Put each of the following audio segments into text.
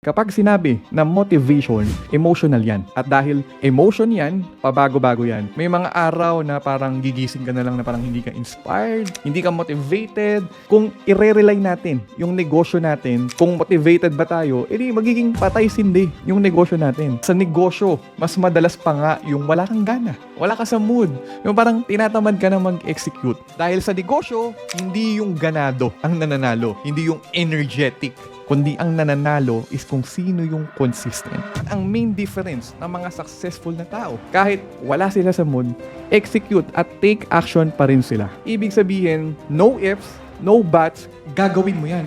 Kapag sinabi na motivation, emotional yan. At dahil emotion yan, pabago-bago yan. May mga araw na parang gigising ka na lang na parang hindi ka inspired, hindi ka motivated. Kung i-rely natin yung negosyo natin, kung motivated ba tayo, edi magiging patay-sindi yung negosyo natin. Sa negosyo, mas madalas pa nga yung wala kang gana. Wala ka sa mood. Yung parang tinatamad ka na mag-execute. Dahil sa negosyo, hindi yung ganado ang nananalo. Hindi yung energetic. Kundi ang nananalo is kung sino yung consistent. At ang main difference ng mga successful na tao, kahit wala sila sa mood, execute at take action pa rin sila. Ibig sabihin, no ifs, no buts, gagawin mo yan.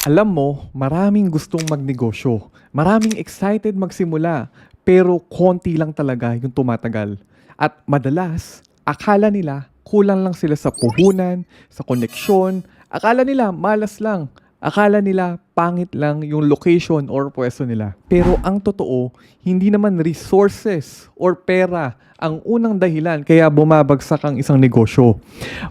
Alam mo, maraming gustong magnegosyo. Maraming excited magsimula, pero konti lang talaga yung tumatagal. At madalas, akala nila kulang lang sila sa puhunan, sa koneksyon. Akala nila malas lang. Akala nila pangit lang yung location or pwesto nila. Pero ang totoo, hindi naman resources or pera ang unang dahilan kaya bumabagsak ang isang negosyo.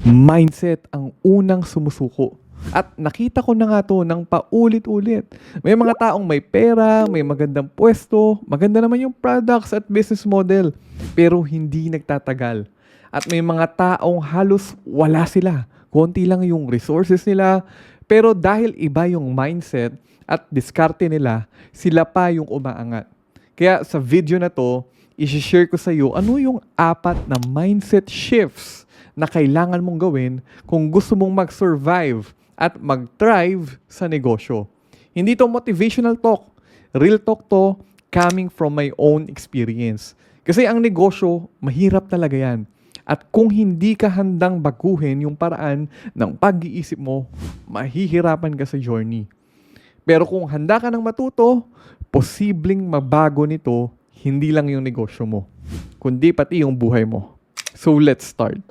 Mindset ang unang sumusuko. At nakita ko na nga to ng paulit-ulit. May mga taong may pera, may magandang pwesto, maganda naman yung products at business model, pero hindi nagtatagal. At may mga taong halos wala sila. Konti lang yung resources nila, pero dahil iba yung mindset at diskarte nila, sila pa yung umaangat. Kaya sa video na to, i-share ko sa iyo ano yung 4 na mindset shifts na kailangan mong gawin kung gusto mong mag-survive at mag-thrive sa negosyo. Hindi to motivational talk. Real talk to coming from my own experience. Kasi ang negosyo, mahirap talaga yan. At kung hindi ka handang baguhin yung paraan ng pag-iisip mo, mahihirapan ka sa journey. Pero kung handa ka ng matuto, posibleng mabago nito hindi lang yung negosyo mo, kundi pati yung buhay mo. So let's start.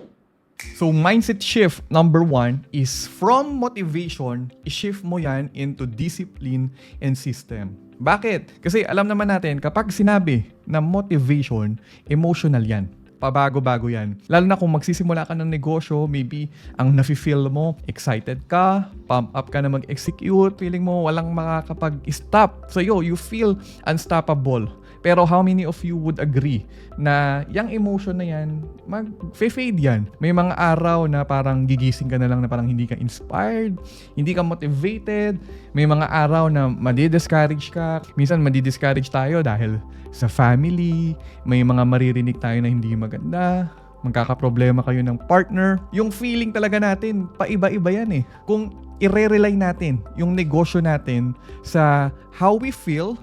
So mindset shift number 1 is from motivation, i-shift mo yan into discipline and system. Bakit? Kasi alam naman natin, kapag sinabi na motivation, emotional yan. Pabago-bago yan. Lalo na kung magsisimula ka ng negosyo, maybe ang nafe-feel mo, excited ka, pump up ka na mag-execute, feeling mo walang makakapag-stop sa'yo, you feel unstoppable. Pero how many of you would agree na yung emotion na yan, mag-fade yan? May mga araw na parang gigising ka na lang na parang hindi ka inspired, hindi ka motivated. May mga araw na madi-discourage ka. Minsan madi-discourage tayo dahil sa family, may mga maririnig tayo na hindi maganda, magkakaproblema kayo ng partner. Yung feeling talaga natin, paiba-iba yan eh. Kung i-rely natin yung negosyo natin sa how we feel,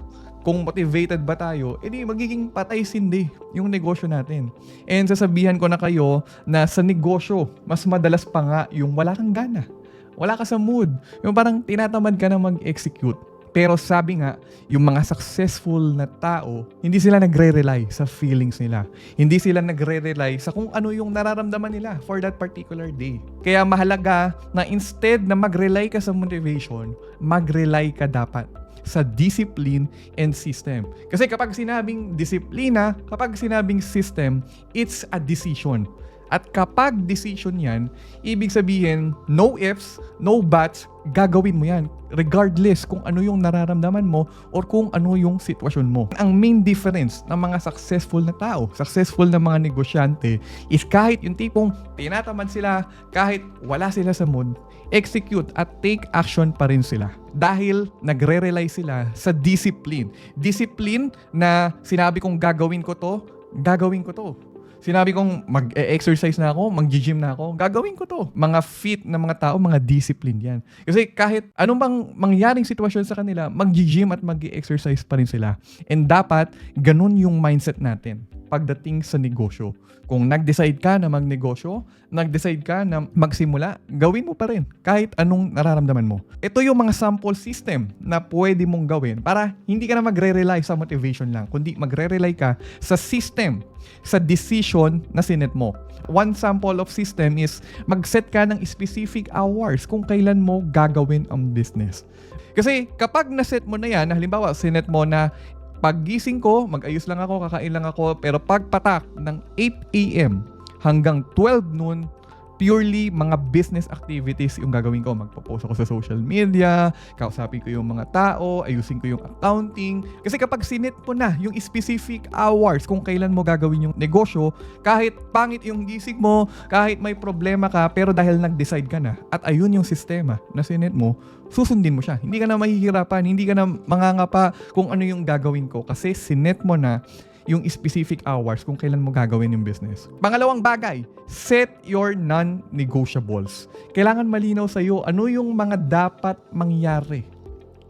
kung motivated ba tayo, edi magiging patay-sindi yung negosyo natin. And sasabihan ko na kayo na sa negosyo, mas madalas pa nga yung wala kang gana. Wala ka sa mood. Yung parang tinatamad ka na mag-execute. Pero sabi nga, yung mga successful na tao, hindi sila nagre-rely sa feelings nila. Hindi sila nagre-rely sa kung ano yung nararamdaman nila for that particular day. Kaya mahalaga na instead na mag-rely ka sa motivation, mag-rely ka dapat sa discipline and system. Kasi kapag sinabing disiplina, kapag sinabing system, it's a decision. At kapag decision yan, ibig sabihin, no ifs, no buts, gagawin mo yan. Regardless kung ano yung nararamdaman mo or kung ano yung sitwasyon mo. Ang main difference ng mga successful na tao, successful na mga negosyante, is kahit yung tipong tinatamad sila, kahit wala sila sa mood, execute at take action pa rin sila. Dahil nagre-rely sila sa discipline. Discipline na sinabi kong gagawin ko to, gagawin ko to. Sinabi kong mag-exercise na ako, mag-gym na ako, gagawin ko to. Mga fit na mga tao, mga discipline yan. Kasi kahit anong bang mangyaring sitwasyon sa kanila, mag-gym at mag-exercise pa rin sila. And dapat, ganun yung mindset natin pagdating sa negosyo. Kung nag-decide ka na magnegosyo, nag-decide ka na magsimula, gawin mo pa rin kahit anong nararamdaman mo. Ito yung mga sample system na pwede mong gawin para hindi ka na magre-rely sa motivation lang, kundi magre-rely ka sa system, sa decision na sinet mo. One sample of system is mag-set ka ng specific hours kung kailan mo gagawin ang business. Kasi kapag na-set mo na yan, halimbawa sinet mo na paggising ko, mag-ayos lang ako, kakain lang ako, pero pagpatak ng 8 a.m. hanggang 12 noon, purely mga business activities yung gagawin ko. Magpo-post ako sa social media, kausapin ko yung mga tao, ayusin ko yung accounting. Kasi kapag sinit mo na yung specific hours kung kailan mo gagawin yung negosyo, kahit pangit yung gising mo, kahit may problema ka, pero dahil nag-decide ka na, at ayun yung sistema na sinit mo, susundin mo siya. Hindi ka na mahihirapan, hindi ka na mangangapa kung ano yung gagawin ko kasi sinit mo na yung specific hours kung kailan mo gagawin yung business. Pangalawang bagay, set your non-negotiables. Kailangan malinaw sa'yo ano yung mga dapat mangyari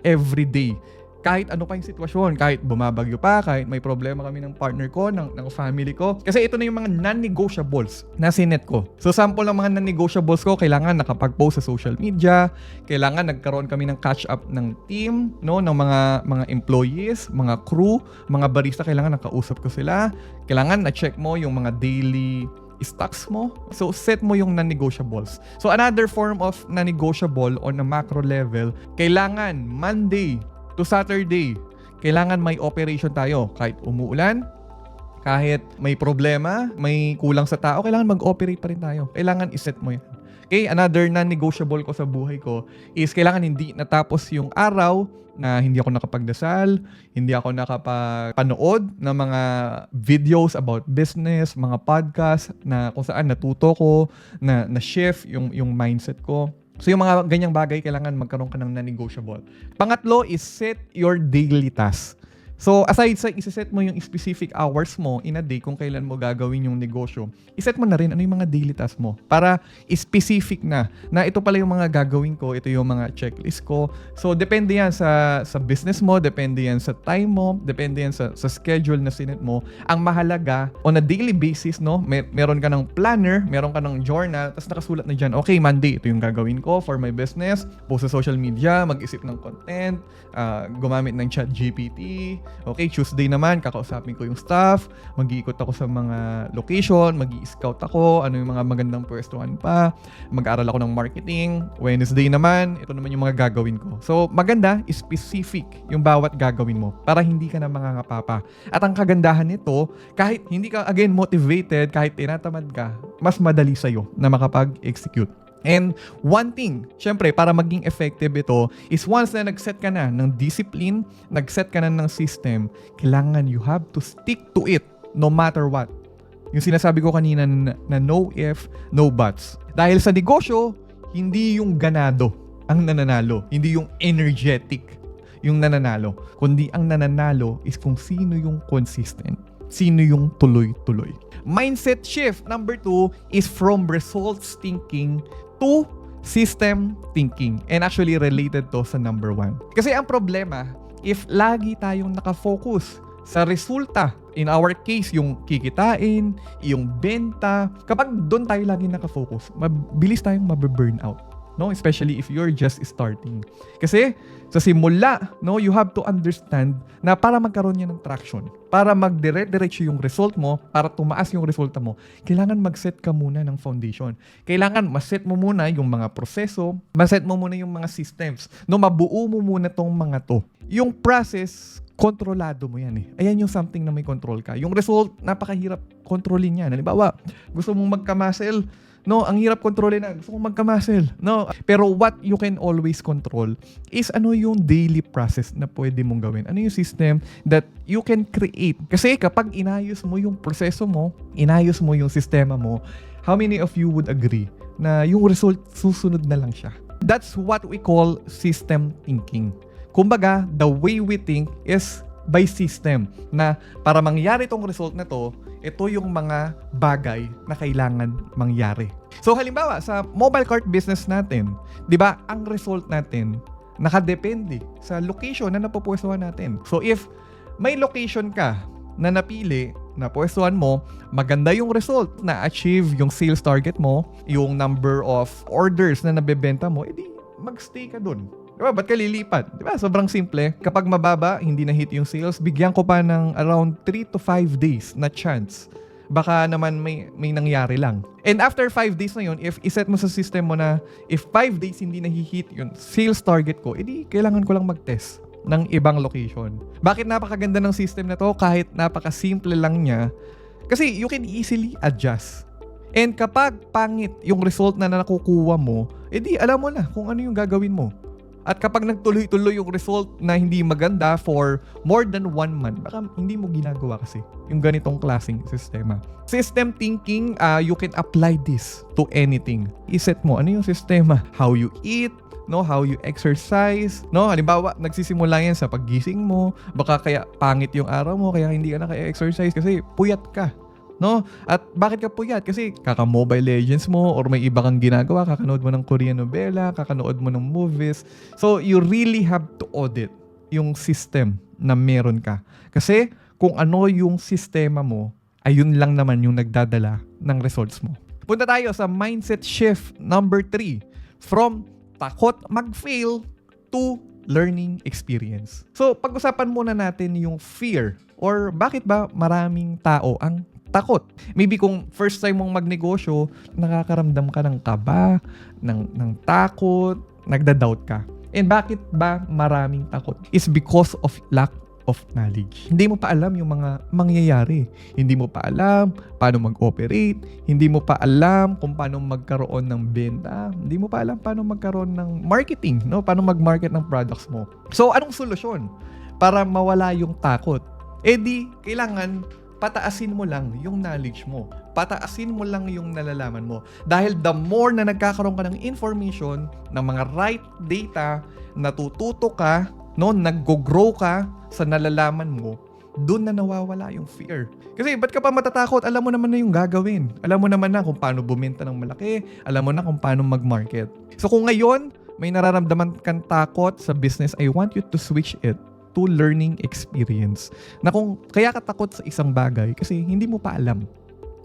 every day. Kahit ano pa yung sitwasyon, kahit bumabagyo pa, kahit may problema kami ng partner ko, ng family ko. Kasi ito na yung mga non-negotiables na sinet ko. So sample ng mga non-negotiables ko, kailangan nakapag-post sa social media, kailangan nagkaroon kami ng catch-up ng team, no, ng mga employees, mga crew, mga barista, kailangan nakausap ko sila. Kailangan na-check mo yung mga daily stocks mo. So, set mo yung non-negotiables. So, another form of non-negotiable on a macro level, kailangan Monday to Saturday, kailangan may operation tayo. Kahit umuulan, kahit may problema, may kulang sa tao, kailangan mag-operate pa rin tayo. Kailangan iset mo yan. Okay, another non-negotiable ko sa buhay ko is kailangan hindi natapos yung araw na hindi ako nakapagdasal, hindi ako nakapanood ng mga videos about business, mga podcast na kung saan natuto ko, na shift yung mindset ko. So yung mga ganyang bagay, kailangan magkaroon ka ng non-negotiable. Pangatlo is set your daily task. So aside sa isa-set mo yung specific hours mo in a day kung kailan mo gagawin yung negosyo, iset mo na rin ano yung mga daily task mo para specific na ito pala yung mga gagawin ko, ito yung mga checklist ko. So depende yan sa business mo, depende yan sa time mo, depende yan sa schedule na sinet mo. Ang mahalaga, on a daily basis, no, meron ka ng planner, meron ka ng journal, tapos nakasulat na dyan, okay, Monday, ito yung gagawin ko for my business, post sa social media, mag-isip ng content, gumamit ng ChatGPT. Okay, Tuesday naman, kakausapin ko yung staff, mag-iikot ako sa mga location, mag-i-scout ako, ano yung mga magandang pwestuhan pa, mag-aaral ako ng marketing. Wednesday naman, ito naman yung mga gagawin ko. So, maganda, specific yung bawat gagawin mo para hindi ka na mangangapapa. At ang kagandahan nito, kahit hindi ka again motivated, kahit tinatamad ka, mas madali sa'yo na makapag-execute. And one thing, syempre, para maging effective ito, is once na nag-set ka na ng discipline, nag-set ka na ng system, kailangan you have to stick to it no matter what. Yung sinasabi ko kanina na no if, no buts. Dahil sa negosyo, hindi yung ganado ang nananalo, hindi yung energetic yung nananalo, kundi ang nananalo is kung sino yung consistent, sino yung tuloy-tuloy. Mindset shift number 2 is from results thinking to system thinking. And actually related to sa number 1. Kasi ang problema, if lagi tayong nakafocus sa resulta, in our case, yung kikitain, yung benta, kapag doon tayo lagi nakafocus, mabilis tayong mabe-burn out. No, especially if you're just starting. Kasi sa simula, no, you have to understand na para magkaroon yan ng traction, para magdire-diretso yung result mo, para tumaas yung resulta mo, kailangan mag-set ka muna ng foundation. Kailangan ma-set mo muna yung mga proseso, ma-set mo muna yung mga systems. No, mabuo mo muna tong mga to. Yung process, kontrolado mo yan eh. Ayan yung something na may control ka. Yung result, napakahirap kontrolin yan. Halimbawa, gusto mong magka-muscle, no, ang hirap kontrolin na. Gusto kong magka-muscle. No, pero what you can always control is ano yung daily process na pwede mong gawin. Ano yung system that you can create. Kasi kapag inayos mo yung proseso mo, inayos mo yung sistema mo, how many of you would agree na yung result susunod na lang siya? That's what we call system thinking. Kumbaga, the way we think is by system na para mangyari tong result na to, ito yung mga bagay na kailangan mangyari. So halimbawa, sa mobile cart business natin, di ba, ang result natin nakadepende sa location na napupwestuhan natin. So if may location ka na napili, na pwestuhan mo, maganda yung result na achieve yung sales target mo, yung number of orders na nabebenta mo, edi magstay ka dun. Diba? Ba't ka lilipat? Diba? Sobrang simple. Kapag mababa, hindi na hit yung sales, bigyan ko pa ng around 3 to 5 days na chance. Baka naman may nangyari lang. And after 5 days na yun, if iset mo sa system mo na if 5 days hindi na hit yung sales target ko, edi kailangan ko lang mag-test ng ibang location. Bakit napakaganda ng system na to? Kahit napakasimple lang niya. Kasi you can easily adjust. And kapag pangit yung result na nakukuha mo, edi alam mo na kung ano yung gagawin mo. At kapag nagtuloy-tuloy yung result na hindi maganda for more than 1 month, baka hindi mo ginagawa kasi yung ganitong klaseng sistema. System thinking, you can apply this to anything. Iset mo, ano yung sistema? How you eat, no, how you exercise, no? Halimbawa, nagsisimula yan sa paggising mo, baka kaya pangit yung araw mo, kaya hindi ka naka-exercise kasi puyat ka. No? At bakit ka puyat? Kasi kaka-Mobile Legends mo or may iba kang ginagawa, kakanood mo ng Korean novela, kakanood mo ng movies. So, you really have to audit yung system na meron ka. Kasi kung ano yung sistema mo, ayun lang naman yung nagdadala ng results mo. Punta tayo sa mindset shift number 3. From takot mag-fail to learning experience. So, pag-usapan muna natin yung fear or bakit ba maraming tao ang takot. Maybe kung first time mong magnegosyo, nakakaramdam ka ng kaba, ng takot, nagda-doubt ka. And bakit ba maraming takot? It's because of lack of knowledge. Hindi mo pa alam yung mga mangyayari. Hindi mo pa alam paano mag-operate. Hindi mo pa alam kung paano magkaroon ng benta. Hindi mo pa alam paano magkaroon ng marketing, no? Paano mag-market ng products mo. So, anong solusyon para mawala yung takot? Eh di, kailangan pataasin mo lang yung knowledge mo. Pataasin mo lang yung nalalaman mo. Dahil the more na nagkakaroon ka ng information, ng mga right data, natututo ka, no, nag-grow ka sa nalalaman mo, doon na nawawala yung fear. Kasi ba't ka pa matatakot? Alam mo naman na yung gagawin. Alam mo naman na kung paano bumenta ng malaki. Alam mo na kung paano mag-market. So kung ngayon, may nararamdaman kang takot sa business, I want you to switch it to learning experience. Na kung kaya ka takot sa isang bagay kasi hindi mo pa alam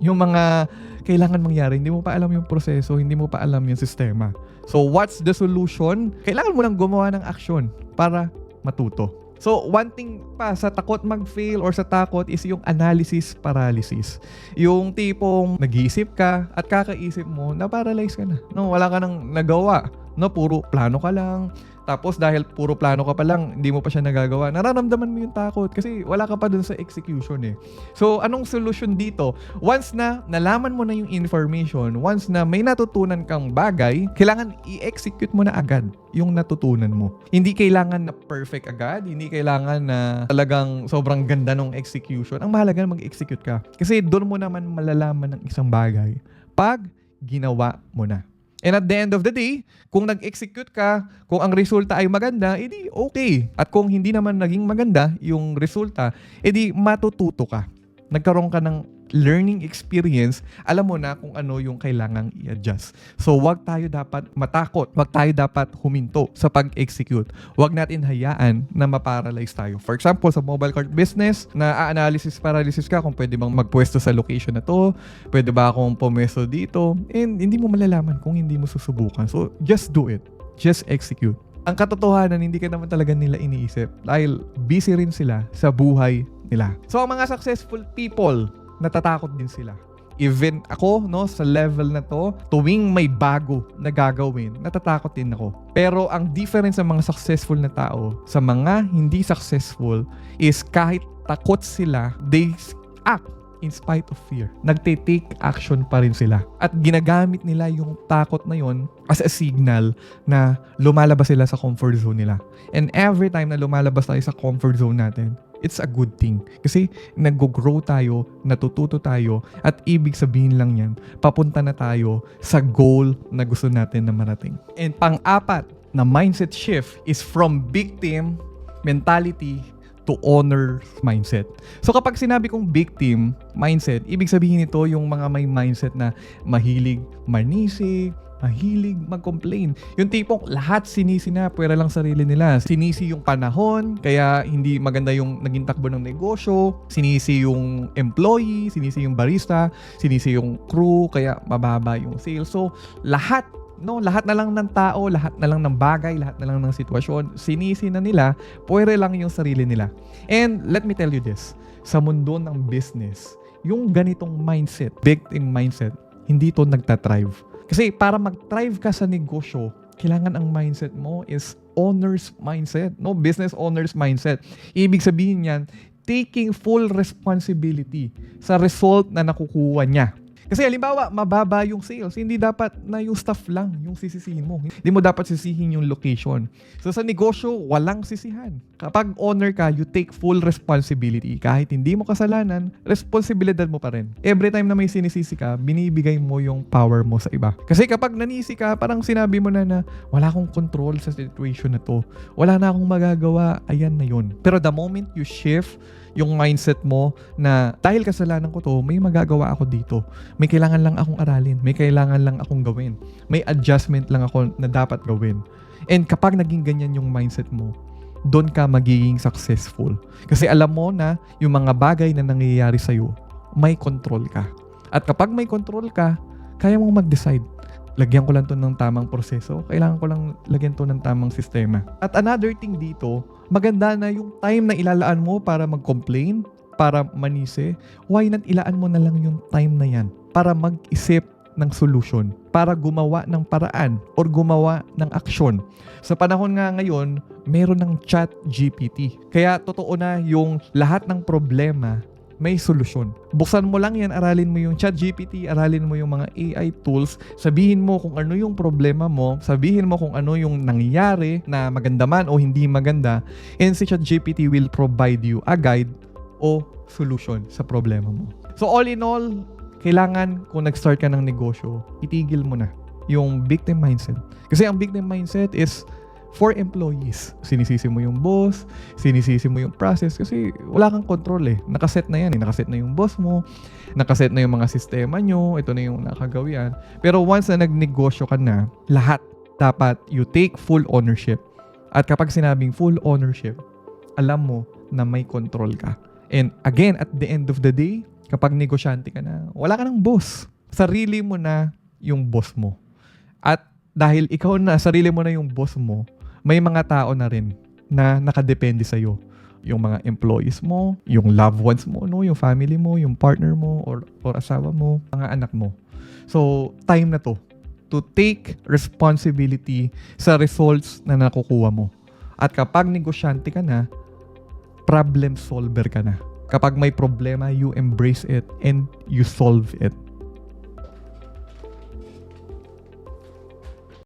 yung mga kailangan mangyari, hindi mo pa alam yung proseso, hindi mo pa alam yung sistema. So what's the solution? Kailangan mo lang gumawa ng action para matuto. So one thing pa sa takot mag-fail or sa takot is yung analysis paralysis. Yung tipong nag-iisip ka at kakaisip mo, na-paralyze ka na. No, wala ka nang nagawa. No, puro plano ka lang. Tapos dahil puro plano ka pa lang, hindi mo pa siya nagagawa. Nararamdaman mo yung takot kasi wala ka pa dun sa execution eh. So, anong solution dito? Once na nalaman mo na yung information, once na may natutunan kang bagay, kailangan i-execute mo na agad yung natutunan mo. Hindi kailangan na perfect agad, hindi kailangan na talagang sobrang ganda ng execution. Ang mahalaga na mag-execute ka. Kasi doon mo naman malalaman ng isang bagay pag ginawa mo na. And at the end of the day, kung nag-execute ka, kung ang resulta ay maganda, edi okay. At kung hindi naman naging maganda yung resulta, edi matututo ka. Nagkaroon ka ng learning experience, alam mo na kung ano yung kailangang i-adjust. So, wag tayo dapat matakot. Wag tayo dapat huminto sa pag-execute. Wag natin hayaan na maparalyze tayo. For example, sa mobile cart business, na analysis paralysis ka kung pwede bang magpwesto sa location na to, pwede ba akong pumesto dito, and hindi mo malalaman kung hindi mo susubukan. So, just do it. Just execute. Ang katotohanan, hindi ka naman talaga nila iniisip dahil busy rin sila sa buhay nila. So, ang mga successful people, natatakot din sila. Even ako, no, sa level na to, tuwing may bago na gagawin, natatakot din ako. Pero ang difference sa mga successful na tao sa mga hindi successful is kahit takot sila, they act in spite of fear. Nagte-take action pa rin sila. At ginagamit nila yung takot na yon as a signal na lumalabas sila sa comfort zone nila. And every time na lumalabas tayo sa comfort zone natin, it's a good thing. Kasi nag-grow tayo, natututo tayo, at ibig sabihin lang yan, papunta na tayo sa goal na gusto natin na marating. And pang-apat na mindset shift is from victim mentality to owner mindset. So kapag sinabi kong victim mindset, ibig sabihin nito yung mga may mindset na mahilig manisi, mahilig mag-complain. Yung tipong lahat sinisi na, pwera lang sarili nila. Sinisi yung panahon, kaya hindi maganda yung naging takbo ng negosyo. Sinisi yung employee, sinisi yung barista, sinisi yung crew, kaya mababa yung sales. So, lahat na lang ng tao, lahat na lang ng bagay, lahat na lang ng sitwasyon, sinisi na nila, pwera lang yung sarili nila. And let me tell you this, sa mundo ng business, yung ganitong mindset, victim mindset, hindi to nagtatrive. Kasi para mag-thrive ka sa negosyo, kailangan ang mindset mo is owner's mindset, no? Business owner's mindset. Ibig sabihin yan, taking full responsibility sa result na nakukuha niya. Kasi halimbawa, mababa yung sales. Hindi dapat na yung staff lang yung sisisihin mo. Hindi mo dapat sisihin yung location. So sa negosyo, walang sisihan. Kapag owner ka, you take full responsibility. Kahit hindi mo kasalanan, responsibilidad mo pa rin. Every time na may sinisisi ka, binibigay mo yung power mo sa iba. Kasi kapag nanisi ka, parang sinabi mo na wala akong control sa situation na to. Wala na akong magagawa. Ayan na yun. Pero the moment you shift yung mindset mo na dahil kasalanan ko to, may magagawa ako dito. May kailangan lang akong aralin. May kailangan lang akong gawin. May adjustment lang ako na dapat gawin. And kapag naging ganyan yung mindset mo, doon ka magiging successful. Kasi alam mo na yung mga bagay na nangyayari sa'yo, may control ka. At kapag may control ka, kaya mong mag-decide. Lagyan ko lang to ng tamang proseso. Kailangan ko lang lagyan to ng tamang sistema. At another thing dito, maganda na yung time na ilalaan mo para mag-complain, para manise, why not ilaan mo na lang yung time na yan para mag-isip ng solution, para gumawa ng paraan or gumawa ng aksyon. Sa panahon nga ngayon, meron ng ChatGPT. Kaya totoo na yung lahat ng problema may solusyon. Buksan mo lang yan, aralin mo yung ChatGPT, aralin mo yung mga AI tools, sabihin mo kung ano yung problema mo, sabihin mo kung ano yung nangyayari na maganda man o hindi maganda, and si ChatGPT will provide you a guide o solution sa problema mo. So all in all, kailangan kung nag-start ka ng negosyo, itigil mo na yung victim mindset. Kasi ang victim mindset is for employees. Sinisisi mo yung boss, sinisisi mo yung process kasi wala kang control eh. Nakaset na yan eh. Nakaset na yung boss mo, nakaset na yung mga sistema nyo, ito na yung nakagawian. Pero once na nagnegosyo ka na, lahat dapat you take full ownership. At kapag sinabing full ownership, alam mo na may control ka. And again, at the end of the day, kapag negosyante ka na, wala ka ng boss. Sarili mo na yung boss mo. At dahil ikaw na, sarili mo na yung boss mo, may mga tao na rin na nakadepende sa'yo. Yung mga employees mo, yung loved ones mo, no? Yung family mo, yung partner mo, or asawa mo, mga anak mo. So, time na to take responsibility sa results na nakukuha mo. At kapag negosyante ka na, problem solver ka na. Kapag may problema, you embrace it and you solve it.